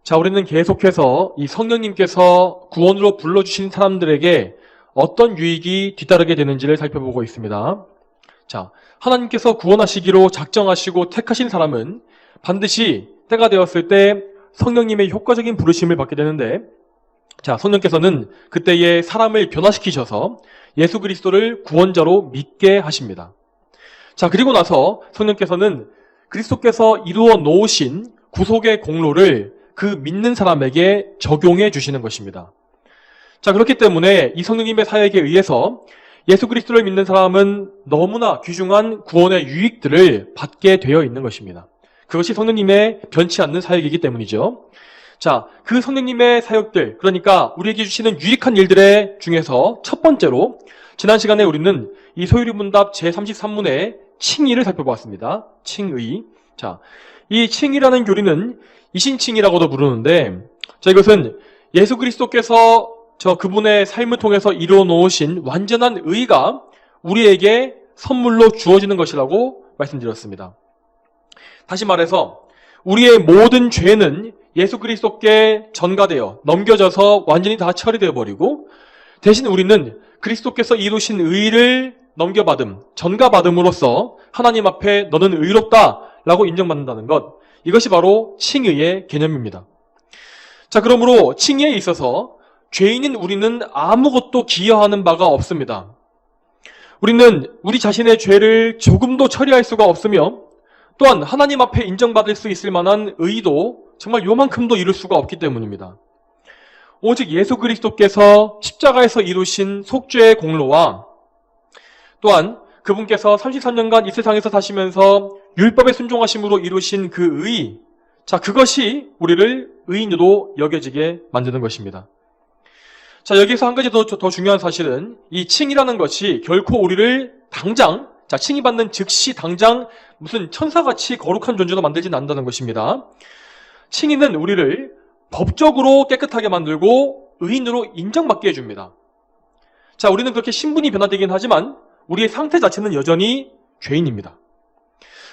자, 우리는 계속해서 이 성령님께서 구원으로 불러주신 사람들에게 어떤 유익이 뒤따르게 되는지를 살펴보고 있습니다. 자, 하나님께서 구원하시기로 작정하시고 택하신 사람은 반드시 때가 되었을 때 성령님의 효과적인 부르심을 받게 되는데, 자, 성령께서는 그때에 사람을 변화시키셔서 예수 그리스도를 구원자로 믿게 하십니다. 자, 그리고 나서 성령께서는 그리스도께서 이루어 놓으신 구속의 공로를 그 믿는 사람에게 적용해 주시는 것입니다. 자, 그렇기 때문에 이 성령님의 사역에 의해서 예수 그리스도를 믿는 사람은 너무나 귀중한 구원의 유익들을 받게 되어 있는 것입니다. 그것이 성령님의 변치 않는 사역이기 때문이죠. 자, 그 성령님의 사역들, 그러니까 우리에게 주시는 유익한 일들의 중에서 첫 번째로 지난 시간에 우리는 이 소유리문답 제33문의 칭의를 살펴보았습니다. 칭의. 자, 이 칭의라는 교리는 이신칭의라고도 부르는데, 자, 이것은 예수 그리스도께서 그분의 삶을 통해서 이루어 놓으신 완전한 의가 우리에게 선물로 주어지는 것이라고 말씀드렸습니다. 다시 말해서 우리의 모든 죄는 예수 그리스도께 전가되어 넘겨져서 완전히 다 처리되어 버리고, 대신 우리는 그리스도께서 이루신 의를 전가받음으로써 하나님 앞에 너는 의롭다라고 인정받는다는 것, 이것이 바로 칭의의 개념입니다. 자, 그러므로 칭의에 있어서 죄인인 우리는 아무것도 기여하는 바가 없습니다. 우리는 우리 자신의 죄를 조금도 처리할 수가 없으며, 또한 하나님 앞에 인정받을 수 있을 만한 의도 정말 요만큼도 이룰 수가 없기 때문입니다. 오직 예수 그리스도께서 십자가에서 이루신 속죄의 공로와, 또한 그분께서 33년간 이 세상에서 사시면서 율법에 순종하심으로 이루신 그 의, 자, 그것이 우리를 의인으로 여겨지게 만드는 것입니다. 자, 여기서 한 가지 더 중요한 사실은 이 칭의라는 것이 결코 우리를 당장, 자, 칭의받는 즉시 당장 무슨 천사같이 거룩한 존재로 만들지는 않는다는 것입니다. 칭의는 우리를 법적으로 깨끗하게 만들고 의인으로 인정받게 해줍니다. 자, 우리는 그렇게 신분이 변화되긴 하지만 우리의 상태 자체는 여전히 죄인입니다.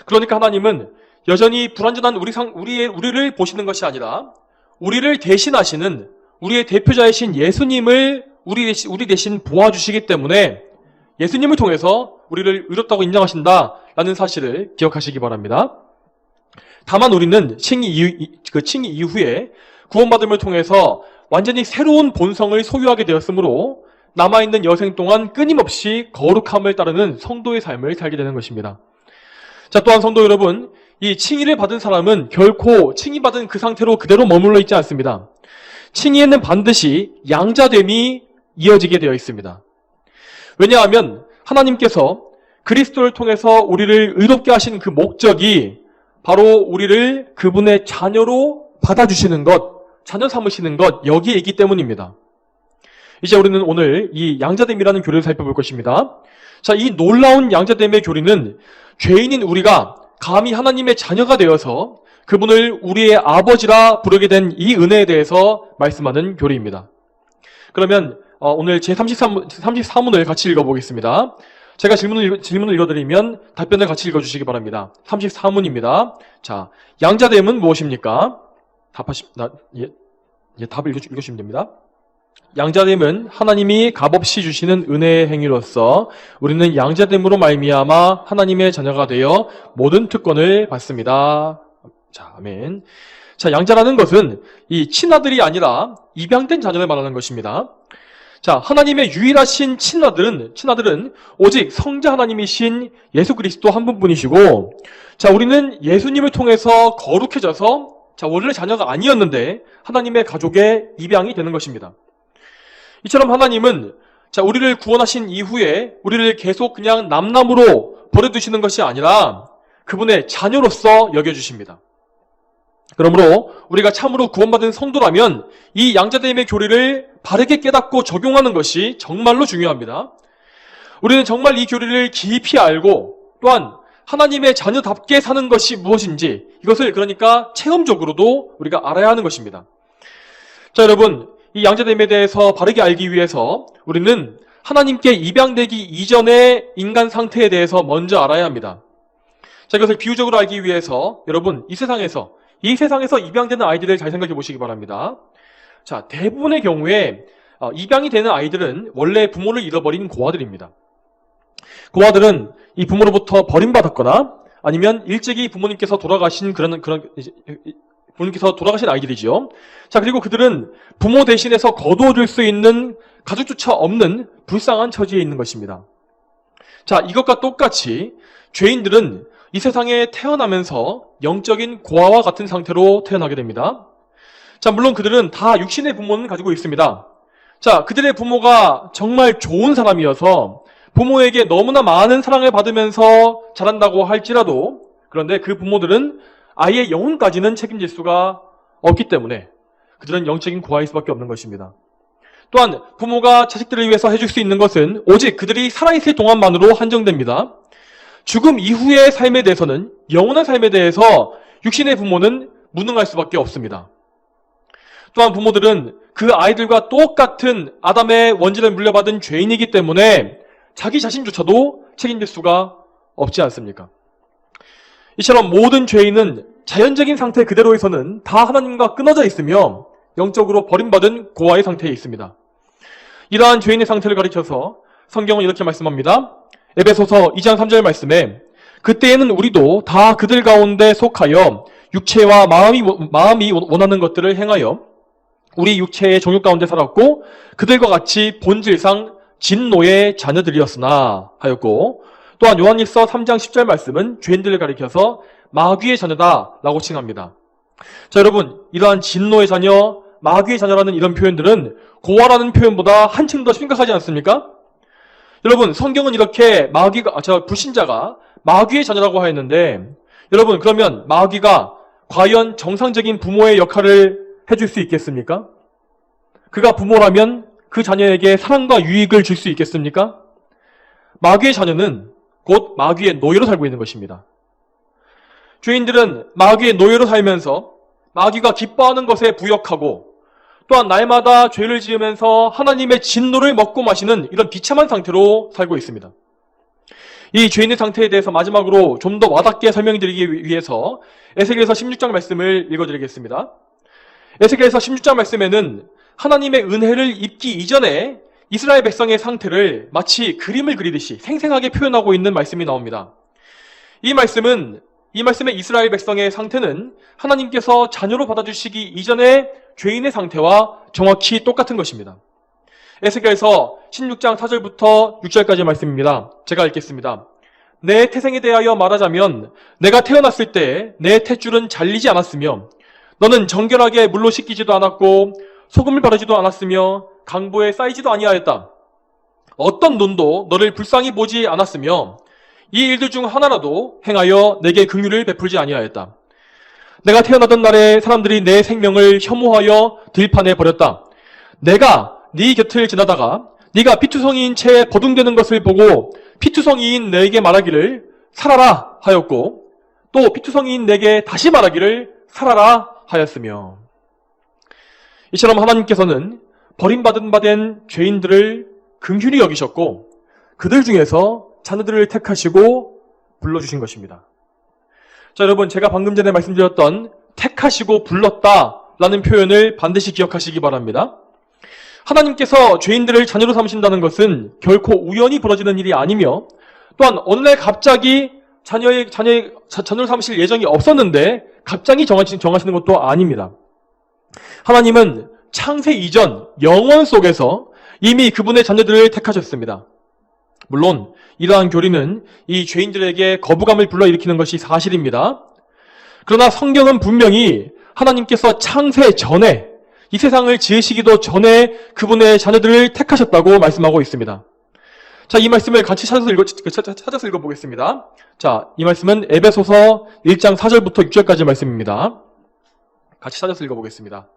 그러니까 하나님은 여전히 불완전한 우리를 보시는 것이 아니라 우리를 대신하시는 우리의 대표자이신 예수님을 우리 대신 보아주시기 때문에 예수님을 통해서 우리를 의롭다고 인정하신다라는 사실을 기억하시기 바랍니다. 다만 우리는 칭의 이후에 구원받음을 통해서 완전히 새로운 본성을 소유하게 되었으므로 남아있는 여생 동안 끊임없이 거룩함을 따르는 성도의 삶을 살게 되는 것입니다. 자, 또한 성도 여러분, 이 칭의를 받은 사람은 결코 칭의받은 그 상태로 그대로 머물러 있지 않습니다. 칭의에는 반드시 양자됨이 이어지게 되어 있습니다. 왜냐하면 하나님께서 그리스도를 통해서 우리를 의롭게 하신 그 목적이 바로 우리를 그분의 자녀로 받아주시는 것, 자녀 삼으시는 것, 여기에 있기 때문입니다. 이제 우리는 오늘 이 양자됨이라는 교리를 살펴볼 것입니다. 자, 이 놀라운 양자됨의 교리는 죄인인 우리가 감히 하나님의 자녀가 되어서 그분을 우리의 아버지라 부르게 된 이 은혜에 대해서 말씀하는 교리입니다. 그러면 오늘 제34문을 같이 읽어보겠습니다. 제가 질문을 읽어드리면 답변을 같이 읽어주시기 바랍니다. 34문입니다. 자, 양자됨은 무엇입니까? 답을 읽으시면 됩니다. 양자됨은 하나님이 값없이 주시는 은혜의 행위로서 우리는 양자됨으로 말미암아 하나님의 자녀가 되어 모든 특권을 받습니다. 자, 아멘. 자, 양자라는 것은 이 친아들이 아니라 입양된 자녀를 말하는 것입니다. 자, 하나님의 유일하신 친아들은 오직 성자 하나님이신 예수 그리스도 한 분뿐이시고, 자, 우리는 예수님을 통해서 거룩해져서, 자, 원래 자녀가 아니었는데 하나님의 가족에 입양이 되는 것입니다. 이처럼 하나님은, 자, 우리를 구원하신 이후에 우리를 계속 그냥 남남으로 버려두시는 것이 아니라 그분의 자녀로서 여겨주십니다. 그러므로 우리가 참으로 구원받은 성도라면 이 양자됨의 교리를 바르게 깨닫고 적용하는 것이 정말로 중요합니다. 우리는 정말 이 교리를 깊이 알고 또한 하나님의 자녀답게 사는 것이 무엇인지 이것을 그러니까 체험적으로도 우리가 알아야 하는 것입니다. 자, 여러분, 이 양자됨에 대해서 바르게 알기 위해서 우리는 하나님께 입양되기 이전의 인간 상태에 대해서 먼저 알아야 합니다. 자, 이것을 비유적으로 알기 위해서 여러분, 이 세상에서 이 세상에서 입양되는 아이들을 잘 생각해 보시기 바랍니다. 자, 대부분의 경우에 입양이 되는 아이들은 원래 부모를 잃어버린 고아들입니다. 고아들은 이 부모로부터 버림받았거나 아니면 일찍이 부모님께서 돌아가신 부모님께서 돌아가신 아이들이죠. 자, 그리고 그들은 부모 대신해서 거두어줄 수 있는 가족조차 없는 불쌍한 처지에 있는 것입니다. 자, 이것과 똑같이 죄인들은 이 세상에 태어나면서 영적인 고아와 같은 상태로 태어나게 됩니다. 자, 물론 그들은 다 육신의 부모는 가지고 있습니다. 자, 그들의 부모가 정말 좋은 사람이어서 부모에게 너무나 많은 사랑을 받으면서 자란다고 할지라도, 그런데 그 부모들은 아이의 영혼까지는 책임질 수가 없기 때문에 그들은 영적인 고아일 수밖에 없는 것입니다. 또한 부모가 자식들을 위해서 해줄 수 있는 것은 오직 그들이 살아있을 동안만으로 한정됩니다. 죽음 이후의 삶에 대해서는, 영원한 삶에 대해서 육신의 부모는 무능할 수밖에 없습니다. 또한 부모들은 그 아이들과 똑같은 아담의 원죄를 물려받은 죄인이기 때문에 자기 자신조차도 책임질 수가 없지 않습니까? 이처럼 모든 죄인은 자연적인 상태 그대로에서는 다 하나님과 끊어져 있으며 영적으로 버림받은 고아의 상태에 있습니다. 이러한 죄인의 상태를 가리켜서 성경은 이렇게 말씀합니다. 에베소서 2장 3절 말씀에 그때에는 우리도 다 그들 가운데 속하여 육체와 마음이 원하는 것들을 행하여 우리 육체의 정욕 가운데 살았고 그들과 같이 본질상 진노의 자녀들이었으나 하였고, 또한 요한일서 3장 10절 말씀은 죄인들을 가리켜서 마귀의 자녀다라고 칭합니다. 자, 여러분, 이러한 진노의 자녀, 마귀의 자녀라는 이런 표현들은 고아라는 표현보다 한층 더 심각하지 않습니까? 여러분, 성경은 이렇게 불신자가 마귀의 자녀라고 하였는데, 여러분, 그러면 마귀가 과연 정상적인 부모의 역할을 해줄 수 있겠습니까? 그가 부모라면 그 자녀에게 사랑과 유익을 줄 수 있겠습니까? 마귀의 자녀는 곧 마귀의 노예로 살고 있는 것입니다. 죄인들은 마귀의 노예로 살면서 마귀가 기뻐하는 것에 부역하고 또한 날마다 죄를 지으면서 하나님의 진노를 먹고 마시는 이런 비참한 상태로 살고 있습니다. 이 죄인의 상태에 대해서 마지막으로 좀 더 와닿게 설명드리기 위해서 에스겔서 16장 말씀을 읽어드리겠습니다. 에스겔서 16장 말씀에는 하나님의 은혜를 입기 이전에 이스라엘 백성의 상태를 마치 그림을 그리듯이 생생하게 표현하고 있는 말씀이 나옵니다. 이 말씀의 이스라엘 백성의 상태는 하나님께서 자녀로 받아주시기 이전의 죄인의 상태와 정확히 똑같은 것입니다. 에스겔서 16장 4절부터 6절까지 말씀입니다. 제가 읽겠습니다. 내 태생에 대하여 말하자면 내가 태어났을 때 내 탯줄은 잘리지 않았으며 너는 정결하게 물로 씻기지도 않았고 소금을 바르지도 않았으며 강보에 쌓이지도 아니하였다. 어떤 눈도 너를 불쌍히 보지 않았으며 이 일들 중 하나라도 행하여 내게 긍휼을 베풀지 아니하였다. 내가 태어나던 날에 사람들이 내 생명을 혐오하여 들판에 버렸다. 내가 네 곁을 지나다가 네가 피투성이인 채 버둥대는 것을 보고 피투성이인 내게 말하기를 살아라 하였고 또 피투성이인 내게 다시 말하기를 살아라 하였으며, 이처럼 하나님께서는 버림받은 바 된 죄인들을 긍휼히 여기셨고 그들 중에서 자녀들을 택하시고 불러주신 것입니다. 자, 여러분, 제가 방금 전에 말씀드렸던 택하시고 불렀다라는 표현을 반드시 기억하시기 바랍니다. 하나님께서 죄인들을 자녀로 삼으신다는 것은 결코 우연히 벌어지는 일이 아니며 또한 어느 날 갑자기 자녀로 삼으실 예정이 없었는데 갑자기 정하시는 것도 아닙니다. 하나님은 창세 이전 영원 속에서 이미 그분의 자녀들을 택하셨습니다. 물론 이러한 교리는 이 죄인들에게 거부감을 불러일으키는 것이 사실입니다. 그러나 성경은 분명히 하나님께서 창세 전에, 이 세상을 지으시기도 전에 그분의 자녀들을 택하셨다고 말씀하고 있습니다. 자, 이 말씀을 같이 찾아서 읽어보겠습니다. 자, 이 말씀은 에베소서 1장 4절부터 6절까지 말씀입니다. 같이 찾아서 읽어보겠습니다.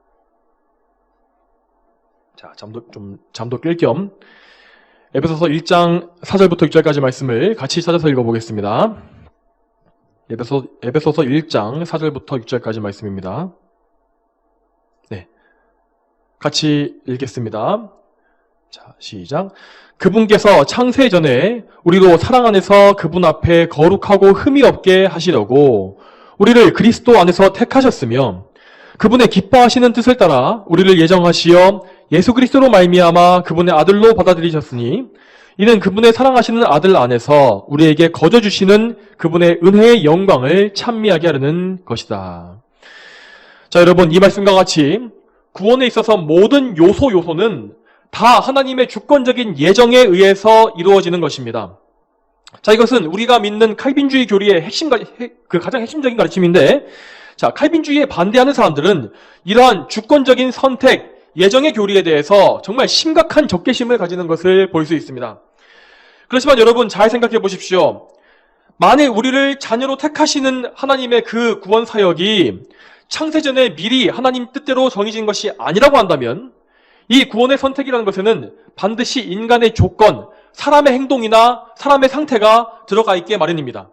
자, 잠도 깰 겸 에베소서 1장 4절부터 6절까지 말씀을 같이 찾아서 읽어보겠습니다. 에베소서 1장 4절부터 6절까지 말씀입니다. 네, 같이 읽겠습니다. 자, 시작. 그분께서 창세 전에 우리로 사랑 안에서 그분 앞에 거룩하고 흠이 없게 하시려고 우리를 그리스도 안에서 택하셨으며 그분의 기뻐하시는 뜻을 따라 우리를 예정하시어 예수 그리스도로 말미암아 그분의 아들로 받아들이셨으니 이는 그분의 사랑하시는 아들 안에서 우리에게 거저 주시는 그분의 은혜의 영광을 찬미하게 하려는 것이다. 자, 여러분, 이 말씀과 같이 구원에 있어서 모든 요소는 다 하나님의 주권적인 예정에 의해서 이루어지는 것입니다. 자, 이것은 우리가 믿는 칼빈주의 교리의 가장 핵심적인 가르침인데, 자, 칼빈주의에 반대하는 사람들은 이러한 주권적인 선택, 예정의 교리에 대해서 정말 심각한 적개심을 가지는 것을 볼 수 있습니다. 그렇지만 여러분 잘 생각해 보십시오. 만일 우리를 자녀로 택하시는 하나님의 그 구원 사역이 창세전에 미리 하나님 뜻대로 정해진 것이 아니라고 한다면 이 구원의 선택이라는 것에는 반드시 인간의 조건, 사람의 행동이나 사람의 상태가 들어가 있게 마련입니다.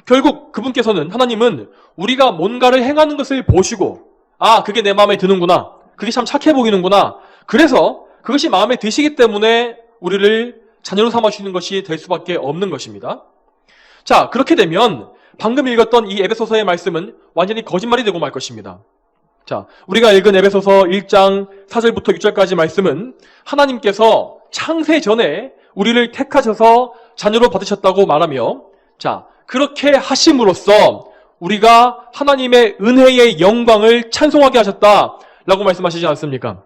결국 그분께서는, 하나님은 우리가 뭔가를 행하는 것을 보시고, 아, 그게 내 마음에 드는구나, 그게 참 착해 보이는구나, 그래서 그것이 마음에 드시기 때문에 우리를 자녀로 삼아주시는 것이 될 수밖에 없는 것입니다. 자, 그렇게 되면 방금 읽었던 이 에베소서의 말씀은 완전히 거짓말이 되고 말 것입니다. 자, 우리가 읽은 에베소서 1장 4절부터 6절까지 말씀은 하나님께서 창세 전에 우리를 택하셔서 자녀로 받으셨다고 말하며, 자, 그렇게 하심으로써 우리가 하나님의 은혜의 영광을 찬송하게 하셨다라고 말씀하시지 않습니까?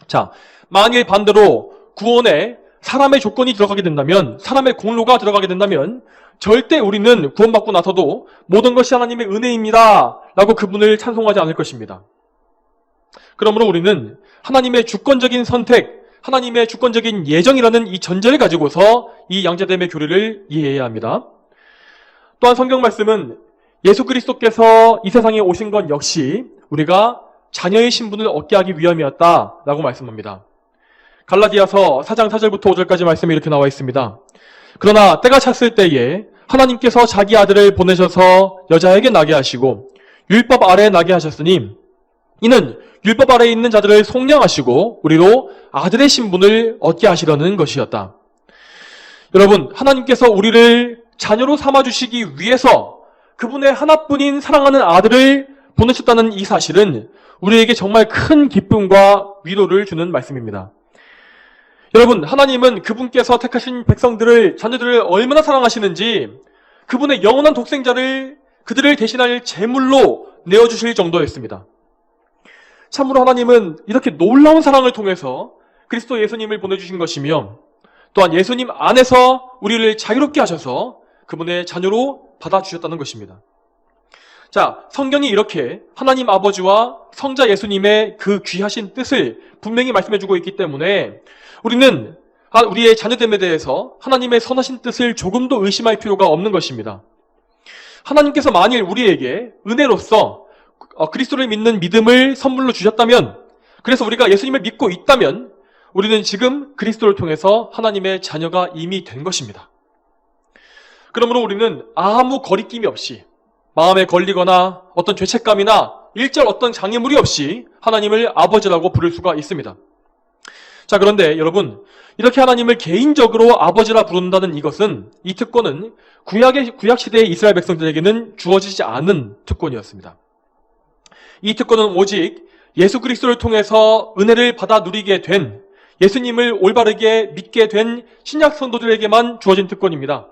자, 만일 반대로 구원에 사람의 조건이 들어가게 된다면, 사람의 공로가 들어가게 된다면 절대 우리는 구원받고 나서도 모든 것이 하나님의 은혜입니다 라고 그분을 찬송하지 않을 것입니다. 그러므로 우리는 하나님의 주권적인 선택, 하나님의 주권적인 예정이라는 이 전제를 가지고서 이 양자됨의 교리를 이해해야 합니다. 또한 성경 말씀은 예수 그리스도께서 이 세상에 오신 것 역시 우리가 자녀의 신분을 얻게 하기 위함이었다라고 말씀합니다. 갈라디아서 4장 4절부터 5절까지 말씀이 이렇게 나와 있습니다. 그러나 때가 찼을 때에 하나님께서 자기 아들을 보내셔서 여자에게 나게 하시고 율법 아래에 나게 하셨으니 이는 율법 아래에 있는 자들을 속량하시고 우리로 아들의 신분을 얻게 하시려는 것이었다. 여러분, 하나님께서 우리를 자녀로 삼아주시기 위해서 그분의 하나뿐인 사랑하는 아들을 보내셨다는 이 사실은 우리에게 정말 큰 기쁨과 위로를 주는 말씀입니다. 여러분, 하나님은 그분께서 택하신 백성들을, 자녀들을 얼마나 사랑하시는지 그분의 영원한 독생자를 그들을 대신할 제물로 내어주실 정도였습니다. 참으로 하나님은 이렇게 놀라운 사랑을 통해서 그리스도 예수님을 보내주신 것이며 또한 예수님 안에서 우리를 자유롭게 하셔서 그분의 자녀로 받아주셨다는 것입니다. 자, 성경이 이렇게 하나님 아버지와 성자 예수님의 그 귀하신 뜻을 분명히 말씀해주고 있기 때문에 우리는 우리의 자녀됨에 대해서 하나님의 선하신 뜻을 조금도 의심할 필요가 없는 것입니다. 하나님께서 만일 우리에게 은혜로서 그리스도를 믿는 믿음을 선물로 주셨다면, 그래서 우리가 예수님을 믿고 있다면 우리는 지금 그리스도를 통해서 하나님의 자녀가 이미 된 것입니다. 그러므로 우리는 아무 거리낌이 없이, 마음에 걸리거나 어떤 죄책감이나 일절 어떤 장애물이 없이 하나님을 아버지라고 부를 수가 있습니다. 자, 그런데 여러분, 이렇게 하나님을 개인적으로 아버지라 부른다는 이 특권은 구약시대의 이스라엘 백성들에게는 주어지지 않은 특권이었습니다. 이 특권은 오직 예수 그리스도를 통해서 은혜를 받아 누리게 된, 예수님을 올바르게 믿게 된 신약 성도들에게만 주어진 특권입니다.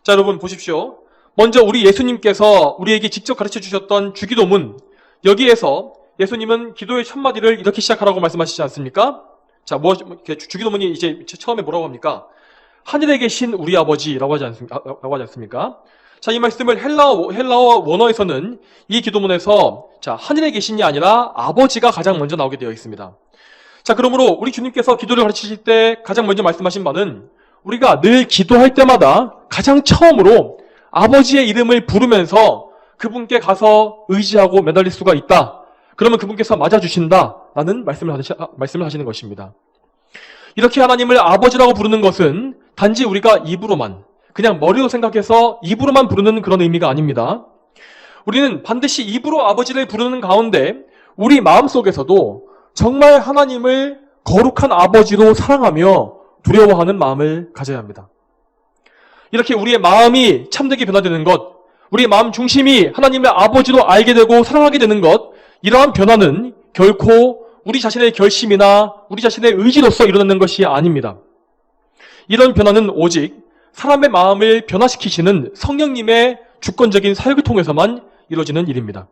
자, 여러분 보십시오. 먼저 우리 예수님께서 우리에게 직접 가르쳐 주셨던 주기도문, 여기에서 예수님은 기도의 첫마디를 이렇게 시작하라고 말씀하시지 않습니까? 자, 주기도문이 이제 처음에 뭐라고 합니까? 하늘에 계신 우리 아버지라고 하지 않습니까? 자, 이 말씀을 헬라어 원어에서는 이 기도문에서 자, 하늘에 계신이 아니라 아버지가 가장 먼저 나오게 되어 있습니다. 자, 그러므로 우리 주님께서 기도를 가르치실 때 가장 먼저 말씀하신 바는 우리가 늘 기도할 때마다 가장 처음으로 아버지의 이름을 부르면서 그분께 가서 의지하고 매달릴 수가 있다. 그러면 그분께서 맞아주신다라는 말씀을 하시는 것입니다. 이렇게 하나님을 아버지라고 부르는 것은 단지 우리가 입으로만, 그냥 머리로 생각해서 입으로만 부르는 그런 의미가 아닙니다. 우리는 반드시 입으로 아버지를 부르는 가운데 우리 마음속에서도 정말 하나님을 거룩한 아버지로 사랑하며 두려워하는 마음을 가져야 합니다. 이렇게 우리의 마음이 참되게 변화되는 것, 우리 마음 중심이 하나님의 아버지로 알게 되고 사랑하게 되는 것, 이러한 변화는 결코 우리 자신의 결심이나 우리 자신의 의지로서 일어나는 것이 아닙니다. 이런 변화는 오직 사람의 마음을 변화시키시는 성령님의 주권적인 사역을 통해서만 이루어지는 일입니다.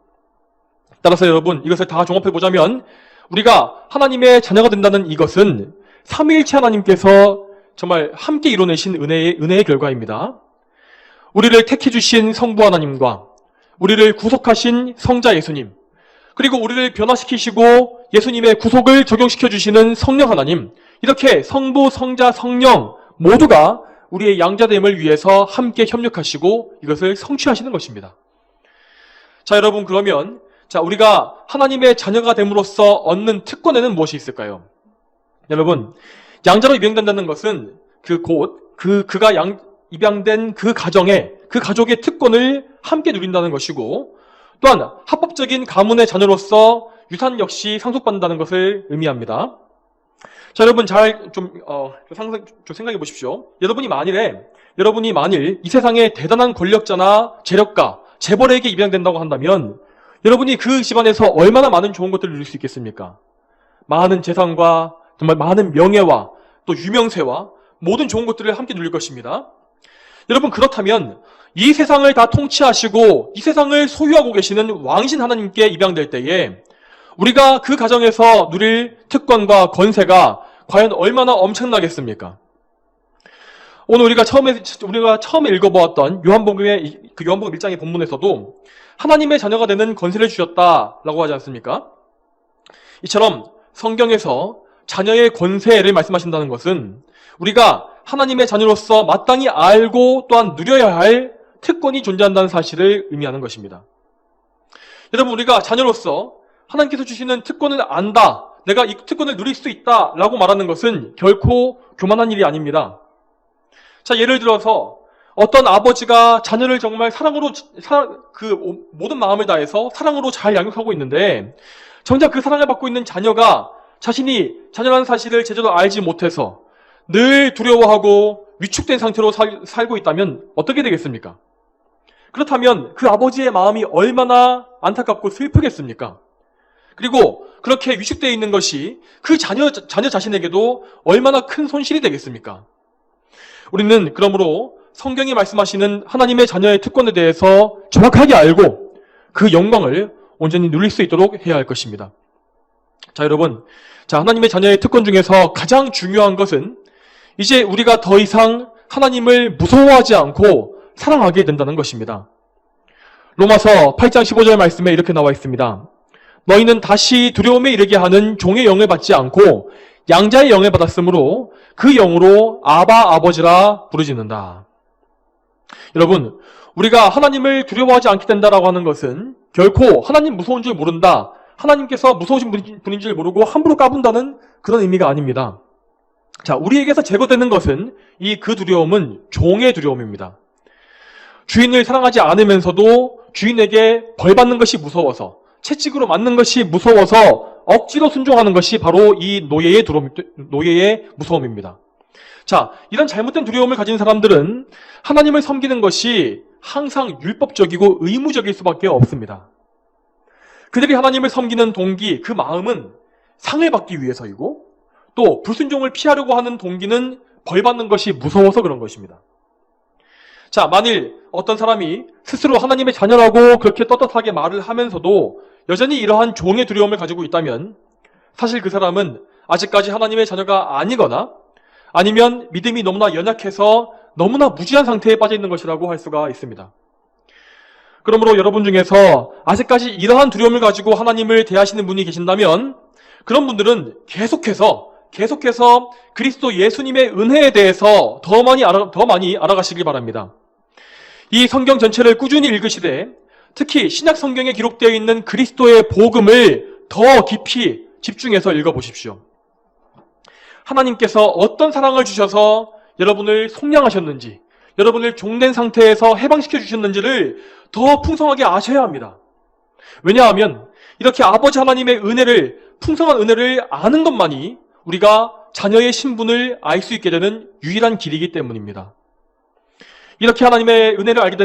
따라서 여러분, 이것을 다 종합해보자면 우리가 하나님의 자녀가 된다는 이것은 삼위일체 하나님께서 정말 함께 이뤄내신 은혜의 결과입니다. 우리를 택해 주신 성부 하나님과 우리를 구속하신 성자 예수님, 그리고 우리를 변화시키시고 예수님의 구속을 적용시켜 주시는 성령 하나님, 이렇게 성부, 성자, 성령 모두가 우리의 양자됨을 위해서 함께 협력하시고 이것을 성취하시는 것입니다. 자, 여러분, 그러면 우리가 하나님의 자녀가 됨으로써 얻는 특권에는 무엇이 있을까요? 여러분, 양자로 입양된다는 것은 그가 입양된 그 가족의 특권을 함께 누린다는 것이고, 또한 합법적인 가문의 자녀로서 유산 역시 상속받는다는 것을 의미합니다. 자, 여러분 좀 생각해 보십시오. 여러분이 만일 이 세상의 대단한 권력자나 재력가, 재벌에게 입양된다고 한다면 여러분이 그 집안에서 얼마나 많은 좋은 것들을 누릴 수 있겠습니까? 많은 재산과 정말 많은 명예와 또 유명세와 모든 좋은 것들을 함께 누릴 것입니다. 여러분, 그렇다면 이 세상을 다 통치하시고 이 세상을 소유하고 계시는 왕이신 하나님께 입양될 때에 우리가 그 가정에서 누릴 특권과 권세가 과연 얼마나 엄청나겠습니까? 오늘 우리가 처음에 읽어보았던 요한복음 1장의 본문에서도 하나님의 자녀가 되는 권세를 주셨다라고 하지 않습니까? 이처럼 성경에서 자녀의 권세를 말씀하신다는 것은 우리가 하나님의 자녀로서 마땅히 알고 또한 누려야 할 특권이 존재한다는 사실을 의미하는 것입니다. 여러분, 우리가 자녀로서 하나님께서 주시는 특권을 안다, 내가 이 특권을 누릴 수 있다라고 말하는 것은 결코 교만한 일이 아닙니다. 자, 예를 들어서 어떤 아버지가 자녀를 정말 모든 마음을 다해서 사랑으로 잘 양육하고 있는데 정작 그 사랑을 받고 있는 자녀가 자신이 자녀라는 사실을 제대로 알지 못해서 늘 두려워하고 위축된 상태로 살고 있다면 어떻게 되겠습니까? 그렇다면 그 아버지의 마음이 얼마나 안타깝고 슬프겠습니까? 그리고 그렇게 위축되어 있는 것이 그 자녀 자신에게도 얼마나 큰 손실이 되겠습니까? 우리는 그러므로 성경이 말씀하시는 하나님의 자녀의 특권에 대해서 정확하게 알고 그 영광을 온전히 누릴 수 있도록 해야 할 것입니다. 자, 여러분, 하나님의 자녀의 특권 중에서 가장 중요한 것은 이제 우리가 더 이상 하나님을 무서워하지 않고 사랑하게 된다는 것입니다. 로마서 8장 15절 말씀에 이렇게 나와 있습니다. 너희는 다시 두려움에 이르게 하는 종의 영을 받지 않고 양자의 영을 받았으므로 그 영으로 아바 아버지라 부르짖는다. 여러분, 우리가 하나님을 두려워하지 않게 된다라고 하는 것은 결코 하나님 무서운 줄 모른다, 하나님께서 무서우신 분인 줄 모르고 함부로 까분다는 그런 의미가 아닙니다. 자, 우리에게서 제거되는 것은 그 두려움은 종의 두려움입니다. 주인을 사랑하지 않으면서도 주인에게 벌받는 것이 무서워서, 채찍으로 맞는 것이 무서워서 억지로 순종하는 것이 바로 이 노예의 무서움입니다. 자, 이런 잘못된 두려움을 가진 사람들은 하나님을 섬기는 것이 항상 율법적이고 의무적일 수밖에 없습니다. 그들이 하나님을 섬기는 동기, 그 마음은 상을 받기 위해서이고 또 불순종을 피하려고 하는 동기는 벌받는 것이 무서워서 그런 것입니다. 자, 만일 어떤 사람이 스스로 하나님의 자녀라고 그렇게 떳떳하게 말을 하면서도 여전히 이러한 종의 두려움을 가지고 있다면 사실 그 사람은 아직까지 하나님의 자녀가 아니거나 아니면 믿음이 너무나 연약해서 너무나 무지한 상태에 빠져 있는 것이라고 할 수가 있습니다. 그러므로 여러분 중에서 아직까지 이러한 두려움을 가지고 하나님을 대하시는 분이 계신다면 그런 분들은 계속해서 그리스도 예수님의 은혜에 대해서 더 많이 알아가시길 바랍니다. 이 성경 전체를 꾸준히 읽으시되 특히 신약 성경에 기록되어 있는 그리스도의 복음을 더 깊이 집중해서 읽어보십시오. 하나님께서 어떤 사랑을 주셔서 여러분을 속량하셨는지, 여러분을 종된 상태에서 해방시켜 주셨는지를 더 풍성하게 아셔야 합니다. 왜냐하면 이렇게 아버지 하나님의 풍성한 은혜를 아는 것만이 우리가 자녀의 신분을 알 수 있게 되는 유일한 길이기 때문입니다. 이렇게 하나님의 은혜를 알게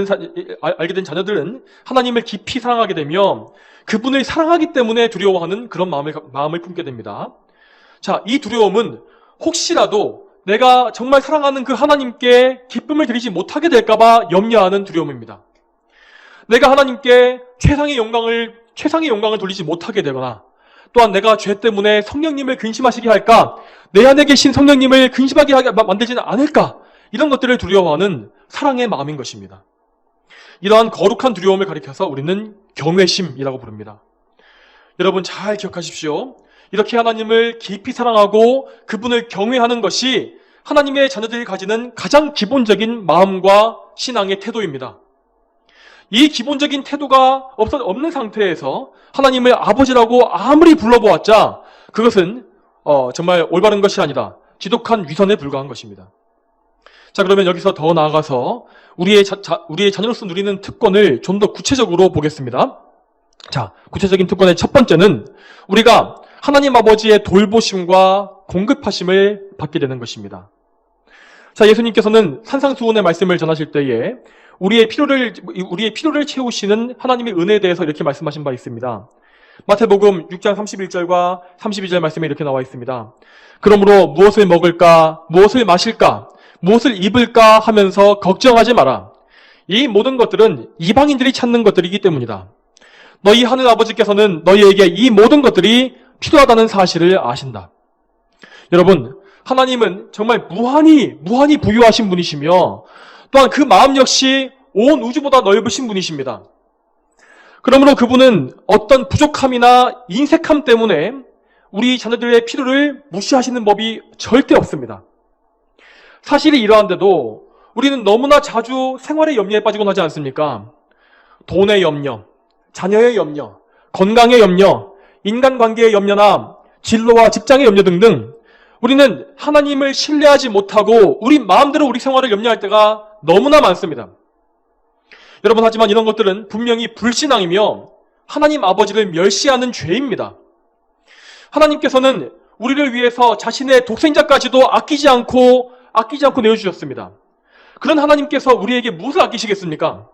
된 자녀들은 하나님을 깊이 사랑하게 되며 그분을 사랑하기 때문에 두려워하는 그런 마음을 품게 됩니다. 자, 이 두려움은 혹시라도 내가 정말 사랑하는 그 하나님께 기쁨을 드리지 못하게 될까봐 염려하는 두려움입니다. 내가 하나님께 최상의 영광을 돌리지 못하게 되거나 또한 내가 죄 때문에 성령님을 근심하시게 할까, 내 안에 계신 성령님을 근심하게 만들지는 않을까, 이런 것들을 두려워하는 사랑의 마음인 것입니다. 이러한 거룩한 두려움을 가리켜서 우리는 경외심이라고 부릅니다. 여러분 잘 기억하십시오. 이렇게 하나님을 깊이 사랑하고 그분을 경외하는 것이 하나님의 자녀들이 가지는 가장 기본적인 마음과 신앙의 태도입니다. 이 기본적인 태도가 없는 상태에서 하나님을 아버지라고 아무리 불러보았자 그것은 정말 올바른 것이 아니라 지독한 위선에 불과한 것입니다. 자, 그러면 여기서 더 나아가서 우리의 자녀로서 누리는 특권을 좀 더 구체적으로 보겠습니다. 자, 구체적인 특권의 첫 번째는 우리가 하나님 아버지의 돌보심과 공급하심을 받게 되는 것입니다. 자, 예수님께서는 산상수훈의 말씀을 전하실 때에 우리의 필요를 채우시는 하나님의 은혜에 대해서 이렇게 말씀하신 바 있습니다. 마태복음 6장 31절과 32절 말씀에 이렇게 나와 있습니다. 그러므로 무엇을 먹을까, 무엇을 마실까, 무엇을 입을까 하면서 걱정하지 마라. 이 모든 것들은 이방인들이 찾는 것들이기 때문이다. 너희 하늘 아버지께서는 너희에게 이 모든 것들이 필요하다는 사실을 아신다. 여러분, 하나님은 정말 무한히 부유하신 분이시며 또한 그 마음 역시 온 우주보다 넓으신 분이십니다. 그러므로 그분은 어떤 부족함이나 인색함 때문에 우리 자녀들의 필요를 무시하시는 법이 절대 없습니다. 사실이 이러한데도 우리는 너무나 자주 생활의 염려에 빠지곤 하지 않습니까? 돈의 염려, 자녀의 염려, 건강의 염려, 인간관계의 염려나 진로와 직장의 염려 등등 우리는 하나님을 신뢰하지 못하고 우리 마음대로 우리 생활을 염려할 때가 너무나 많습니다. 여러분, 하지만 이런 것들은 분명히 불신앙이며 하나님 아버지를 멸시하는 죄입니다. 하나님께서는 우리를 위해서 자신의 독생자까지도 아끼지 않고 내어주셨습니다. 그런 하나님께서 우리에게 무엇을 아끼시겠습니까?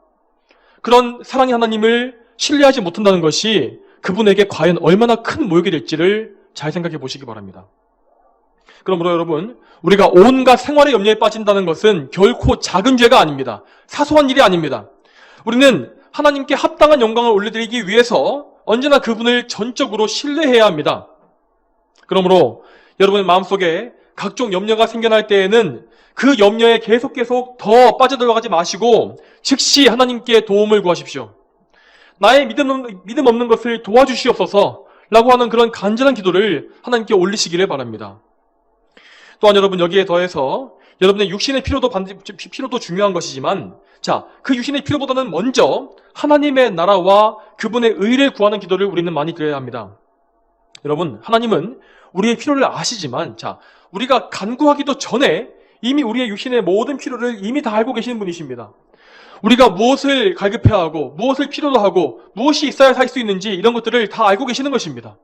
그런 사랑의 하나님을 신뢰하지 못한다는 것이 그분에게 과연 얼마나 큰 모욕이 될지를 잘 생각해 보시기 바랍니다. 그러므로 여러분, 우리가 온갖 생활의 염려에 빠진다는 것은 결코 작은 죄가 아닙니다. 사소한 일이 아닙니다. 우리는 하나님께 합당한 영광을 올려드리기 위해서 언제나 그분을 전적으로 신뢰해야 합니다. 그러므로 여러분의 마음속에 각종 염려가 생겨날 때에는 그 염려에 계속 더 빠져들어가지 마시고 즉시 하나님께 도움을 구하십시오. 나의 믿음 없는 것을 도와주시옵소서 라고 하는 그런 간절한 기도를 하나님께 올리시기를 바랍니다. 또한 여러분, 여기에 더해서 여러분의 육신의 필요도 중요한 것이지만, 자, 그 육신의 필요보다는 먼저 하나님의 나라와 그분의 의를 구하는 기도를 우리는 많이 드려야 합니다. 여러분, 하나님은 우리의 필요를 아시지만, 자, 우리가 간구하기도 전에 이미 우리의 육신의 모든 필요를 이미 다 알고 계시는 분이십니다. 우리가 무엇을 갈급해야 하고, 무엇을 필요로 하고, 무엇이 있어야 살 수 있는지 이런 것들을 다 알고 계시는 것입니다.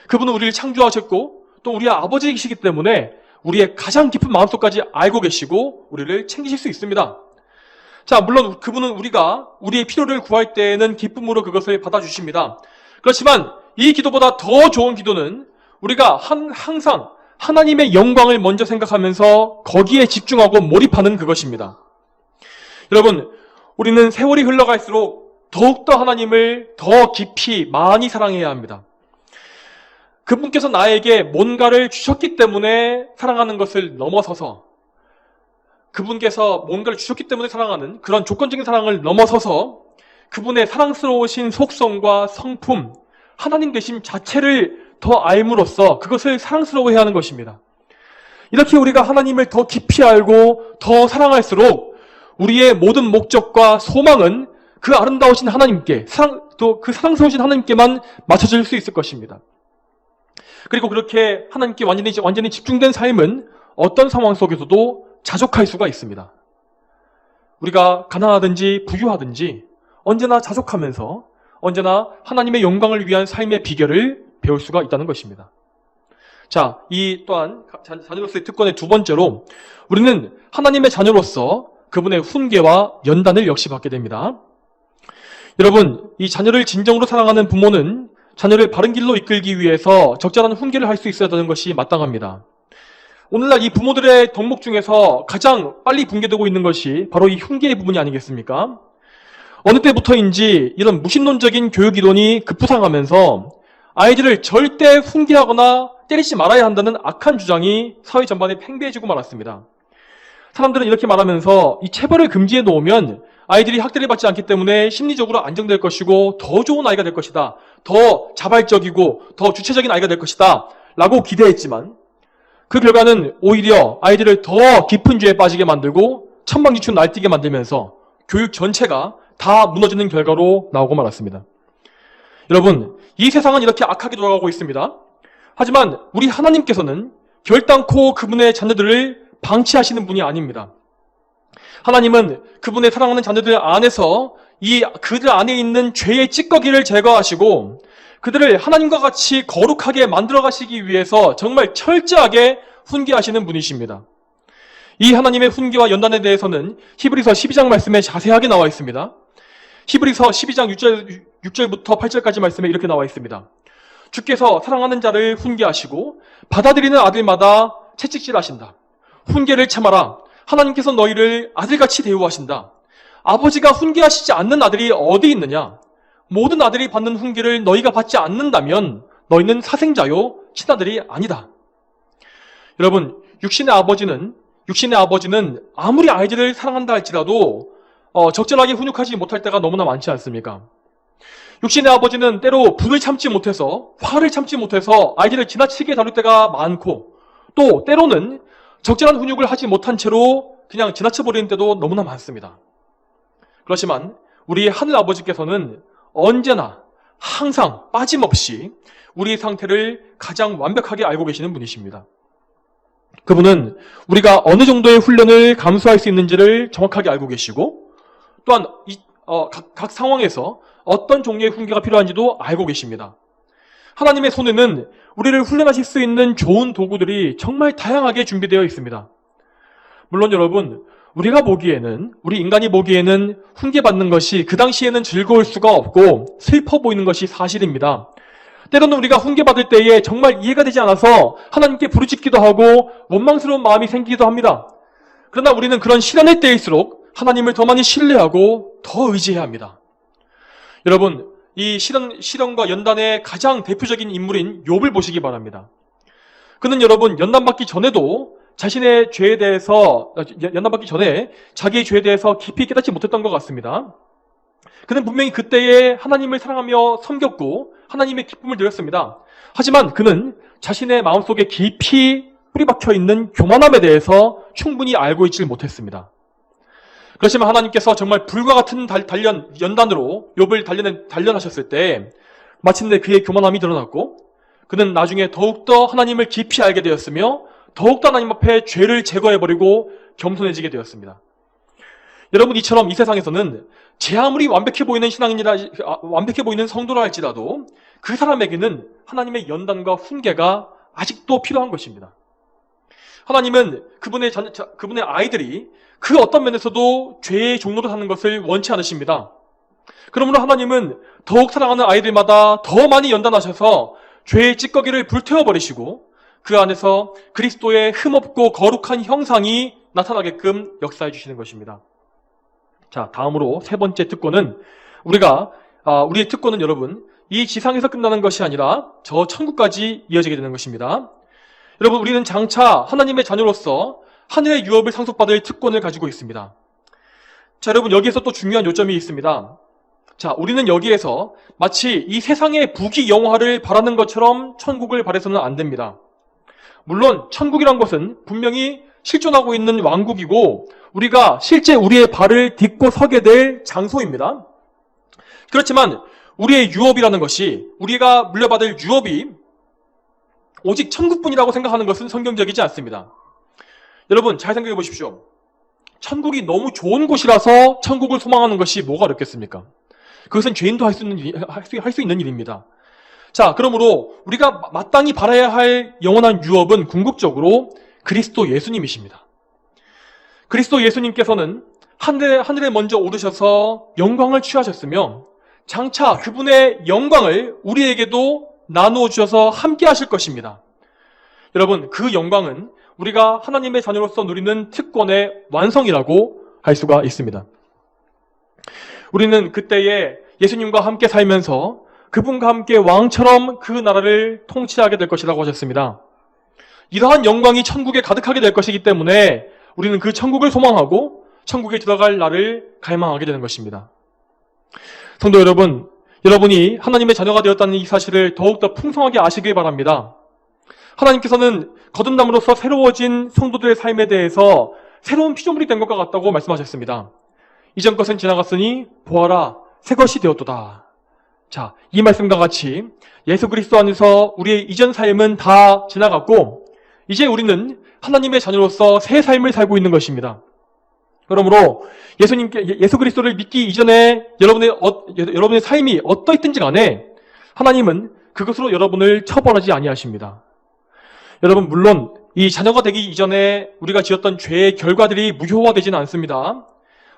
그분은 우리를 창조하셨고, 또 우리의 아버지이시기 때문에 우리의 가장 깊은 마음속까지 알고 계시고 우리를 챙기실 수 있습니다. 자, 물론 그분은 우리가 우리의 필요를 구할 때에는 기쁨으로 그것을 받아주십니다. 그렇지만 이 기도보다 더 좋은 기도는 우리가 항상 하나님의 영광을 먼저 생각하면서 거기에 집중하고 몰입하는 그것입니다. 여러분, 우리는 세월이 흘러갈수록 더욱더 하나님을 더 깊이 많이 사랑해야 합니다. 그분께서 나에게 뭔가를 주셨기 때문에 사랑하는 것을 넘어서서, 그분께서 뭔가를 주셨기 때문에 사랑하는 그런 조건적인 사랑을 넘어서서 그분의 사랑스러우신 속성과 성품, 하나님 계심 자체를 더 알므로써 그것을 사랑스러워해야 하는 것입니다. 이렇게 우리가 하나님을 더 깊이 알고 더 사랑할수록 우리의 모든 목적과 소망은 그 아름다우신 하나님께, 또 그 사랑스러우신 하나님께만 맞춰질 수 있을 것입니다. 그리고 그렇게 하나님께 완전히 집중된 삶은 어떤 상황 속에서도 자족할 수가 있습니다. 우리가 가난하든지 부유하든지 언제나 자족하면서 언제나 하나님의 영광을 위한 삶의 비결을 배울 수가 있다는 것입니다. 자, 이 또한 자녀로서의 특권의 두 번째로 우리는 하나님의 자녀로서 그분의 훈계와 연단을 역시 받게 됩니다. 여러분, 이 자녀를 진정으로 사랑하는 부모는 자녀를 바른 길로 이끌기 위해서 적절한 훈계를 할 수 있어야 하는 것이 마땅합니다. 오늘날 이 부모들의 덕목 중에서 가장 빨리 붕괴되고 있는 것이 바로 이 훈계의 부분이 아니겠습니까? 어느 때부터인지 이런 무신론적인 교육 이론이 급부상하면서 아이들을 절대 훈계하거나 때리지 말아야 한다는 악한 주장이 사회 전반에 팽배해지고 말았습니다. 사람들은 이렇게 말하면서 이 체벌을 금지해 놓으면 아이들이 학대를 받지 않기 때문에 심리적으로 안정될 것이고 더 좋은 아이가 될 것이다. 더 자발적이고 더 주체적인 아이가 될 것이다. 라고 기대했지만 그 결과는 오히려 아이들을 더 깊은 죄에 빠지게 만들고 천방지축 날뛰게 만들면서 교육 전체가 다 무너지는 결과로 나오고 말았습니다. 여러분, 이 세상은 이렇게 악하게 돌아가고 있습니다. 하지만 우리 하나님께서는 결단코 그분의 자녀들을 방치하시는 분이 아닙니다. 하나님은 그분의 사랑하는 자녀들 안에서 그들 안에 있는 죄의 찌꺼기를 제거하시고 그들을 하나님과 같이 거룩하게 만들어 가시기 위해서 정말 철저하게 훈계하시는 분이십니다. 이 하나님의 훈계와 연단에 대해서는 히브리서 12장 말씀에 자세하게 나와 있습니다. 히브리서 12장 6절부터 8절까지 말씀에 이렇게 나와 있습니다. 주께서 사랑하는 자를 훈계하시고 받아들이는 아들마다 채찍질하신다. 훈계를 참아라. 하나님께서 너희를 아들같이 대우하신다. 아버지가 훈계하시지 않는 아들이 어디 있느냐? 모든 아들이 받는 훈계를 너희가 받지 않는다면 너희는 사생자요 친아들이 아니다. 여러분, 육신의 아버지는 아무리 아이들을 사랑한다 할지라도 적절하게 훈육하지 못할 때가 너무나 많지 않습니까? 육신의 아버지는 때로 불을 참지 못해서, 화를 참지 못해서 아이들을 지나치게 다룰 때가 많고, 또 때로는 적절한 훈육을 하지 못한 채로 그냥 지나쳐버리는 때도 너무나 많습니다. 그렇지만 우리 하늘 아버지께서는 언제나 항상 빠짐없이 우리의 상태를 가장 완벽하게 알고 계시는 분이십니다. 그분은 우리가 어느 정도의 훈련을 감수할 수 있는지를 정확하게 알고 계시고 또한 각 상황에서 어떤 종류의 훈계가 필요한지도 알고 계십니다. 하나님의 손에는 우리를 훈련하실 수 있는 좋은 도구들이 정말 다양하게 준비되어 있습니다. 물론 여러분, 우리 인간이 보기에는 훈계받는 것이 그 당시에는 즐거울 수가 없고 슬퍼 보이는 것이 사실입니다. 때로는 우리가 훈계받을 때에 정말 이해가 되지 않아서 하나님께 부르짖기도 하고 원망스러운 마음이 생기기도 합니다. 그러나 우리는 그런 시련의 때일수록 하나님을 더 많이 신뢰하고 더 의지해야 합니다. 여러분, 이 시련과 연단의 가장 대표적인 인물인 욥을 보시기 바랍니다. 그는 여러분, 연단받기 전에 자기의 죄에 대해서 깊이 깨닫지 못했던 것 같습니다. 그는 분명히 그때에 하나님을 사랑하며 섬겼고 하나님의 기쁨을 누렸습니다. 하지만 그는 자신의 마음속에 깊이 뿌리박혀 있는 교만함에 대해서 충분히 알고 있지 못했습니다. 그렇지만 하나님께서 정말 불과 같은 연단으로 욥을 단련하셨을 때 마침내 그의 교만함이 드러났고 그는 나중에 더욱더 하나님을 깊이 알게 되었으며 더욱더 하나님 앞에 죄를 제거해버리고 겸손해지게 되었습니다. 여러분, 이처럼 이 세상에서는 제 아무리 완벽해 보이는 성도라 할지라도 그 사람에게는 하나님의 연단과 훈계가 아직도 필요한 것입니다. 하나님은 그분의 아이들이 그 어떤 면에서도 죄의 종로로 사는 것을 원치 않으십니다. 그러므로 하나님은 더욱 사랑하는 아이들마다 더 많이 연단하셔서 죄의 찌꺼기를 불태워버리시고 그 안에서 그리스도의 흠없고 거룩한 형상이 나타나게끔 역사해 주시는 것입니다. 자, 다음으로 세 번째 특권은 우리의 특권은 여러분, 이 지상에서 끝나는 것이 아니라 저 천국까지 이어지게 되는 것입니다. 여러분, 우리는 장차 하나님의 자녀로서 하늘의 유업을 상속받을 특권을 가지고 있습니다. 자, 여러분, 여기에서 또 중요한 요점이 있습니다. 자, 우리는 여기에서 마치 이 세상의 부귀영화를 바라는 것처럼 천국을 바라서는 안 됩니다. 물론 천국이란 것은 분명히 실존하고 있는 왕국이고 우리가 실제 우리의 발을 딛고 서게 될 장소입니다. 그렇지만 우리의 유업이라는 것이, 우리가 물려받을 유업이 오직 천국뿐이라고 생각하는 것은 성경적이지 않습니다. 여러분, 잘 생각해 보십시오. 천국이 너무 좋은 곳이라서 천국을 소망하는 것이 뭐가 어렵겠습니까? 그것은 죄인도 할 수 있는 일입니다. 자, 그러므로 우리가 마땅히 바라야 할 영원한 유업은 궁극적으로 그리스도 예수님이십니다. 그리스도 예수님께서는 하늘에 먼저 오르셔서 영광을 취하셨으며 장차 그분의 영광을 우리에게도 나누어 주셔서 함께 하실 것입니다. 여러분, 그 영광은 우리가 하나님의 자녀로서 누리는 특권의 완성이라고 할 수가 있습니다. 우리는 그때에 예수님과 함께 살면서 그분과 함께 왕처럼 그 나라를 통치하게 될 것이라고 하셨습니다. 이러한 영광이 천국에 가득하게 될 것이기 때문에 우리는 그 천국을 소망하고 천국에 들어갈 날을 갈망하게 되는 것입니다. 성도 여러분, 여러분이 하나님의 자녀가 되었다는 이 사실을 더욱더 풍성하게 아시길 바랍니다. 하나님께서는 거듭남으로써 새로워진 성도들의 삶에 대해서 새로운 피조물이 된 것과 같다고 말씀하셨습니다. 이전 것은 지나갔으니 보아라, 새 것이 되었도다. 자, 이 말씀과 같이 예수 그리스도 안에서 우리의 이전 삶은 다 지나갔고 이제 우리는 하나님의 자녀로서 새 삶을 살고 있는 것입니다. 그러므로 예수 그리스도를 믿기 이전에 여러분의 삶이 어떠했든지 간에 하나님은 그것으로 여러분을 처벌하지 아니하십니다. 여러분, 물론 이 자녀가 되기 이전에 우리가 지었던 죄의 결과들이 무효화되지는 않습니다.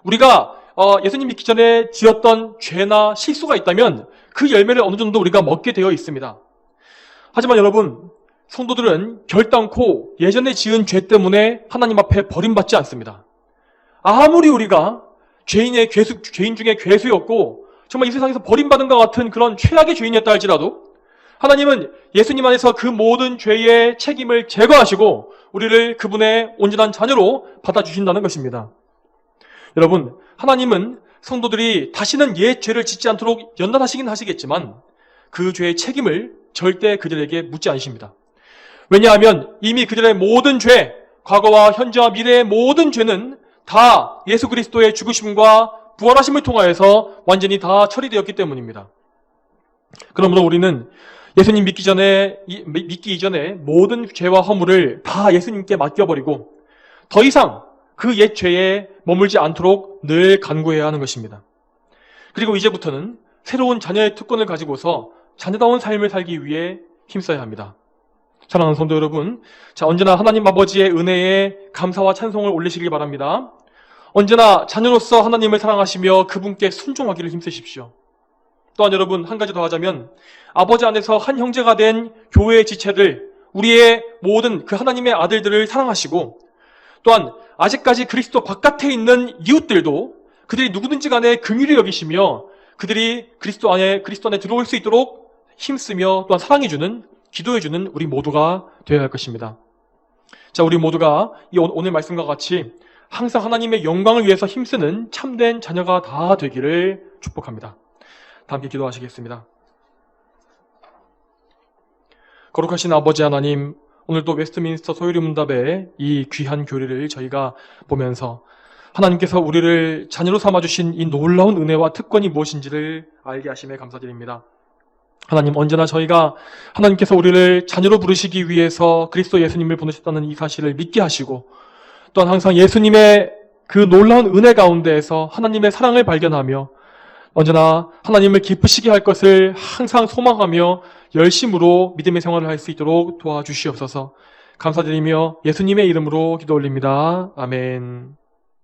우리가 예수님 믿기 전에 지었던 죄나 실수가 있다면 그 열매를 어느 정도 우리가 먹게 되어 있습니다. 하지만 여러분, 성도들은 결단코 예전에 지은 죄 때문에 하나님 앞에 버림받지 않습니다. 아무리 우리가 죄인 중에 괴수였고 정말 이 세상에서 버림받은 것 같은 그런 최악의 죄인이었다 할지라도 하나님은 예수님 안에서 그 모든 죄의 책임을 제거하시고 우리를 그분의 온전한 자녀로 받아주신다는 것입니다. 여러분, 하나님은 성도들이 다시는 옛 죄를 짓지 않도록 연단하시긴 하시겠지만 그 죄의 책임을 절대 그들에게 묻지 않으십니다. 왜냐하면 이미 그들의 모든 죄, 과거와 현재와 미래의 모든 죄는 다 예수 그리스도의 죽으심과 부활하심을 통하여서 완전히 다 처리되었기 때문입니다. 그러므로 우리는 예수님 믿기 이전에 모든 죄와 허물을 다 예수님께 맡겨버리고 더 이상 그 옛 죄에 머물지 않도록 늘 간구해야 하는 것입니다. 그리고 이제부터는 새로운 자녀의 특권을 가지고서 자녀다운 삶을 살기 위해 힘써야 합니다. 사랑하는 성도 여러분, 자, 언제나 하나님 아버지의 은혜에 감사와 찬송을 올리시길 바랍니다. 언제나 자녀로서 하나님을 사랑하시며 그분께 순종하기를 힘쓰십시오. 또한 여러분, 한 가지 더 하자면 아버지 안에서 한 형제가 된 교회의 지체들, 우리의 모든 그 하나님의 아들들을 사랑하시고 또한 아직까지 그리스도 바깥에 있는 이웃들도 그들이 누구든지 간에 긍휼히 여기시며 그들이 그리스도 안에 들어올 수 있도록 힘쓰며 또한 사랑해주는, 기도해주는 우리 모두가 되어야 할 것입니다. 자, 우리 모두가 오늘 말씀과 같이 항상 하나님의 영광을 위해서 힘쓰는 참된 자녀가 다 되기를 축복합니다. 다 함께 기도하시겠습니다. 거룩하신 아버지 하나님, 오늘도 웨스트민스터 소유리 문답의 이 귀한 교리를 저희가 보면서 하나님께서 우리를 자녀로 삼아주신 이 놀라운 은혜와 특권이 무엇인지를 알게 하심에 감사드립니다. 하나님, 언제나 저희가 하나님께서 우리를 자녀로 부르시기 위해서 그리스도 예수님을 보내셨다는 이 사실을 믿게 하시고 또한 항상 예수님의 그 놀라운 은혜 가운데에서 하나님의 사랑을 발견하며 언제나 하나님을 기쁘시게 할 것을 항상 소망하며 열심으로 믿음의 생활을 할 수 있도록 도와주시옵소서. 감사드리며 예수님의 이름으로 기도 올립니다. 아멘.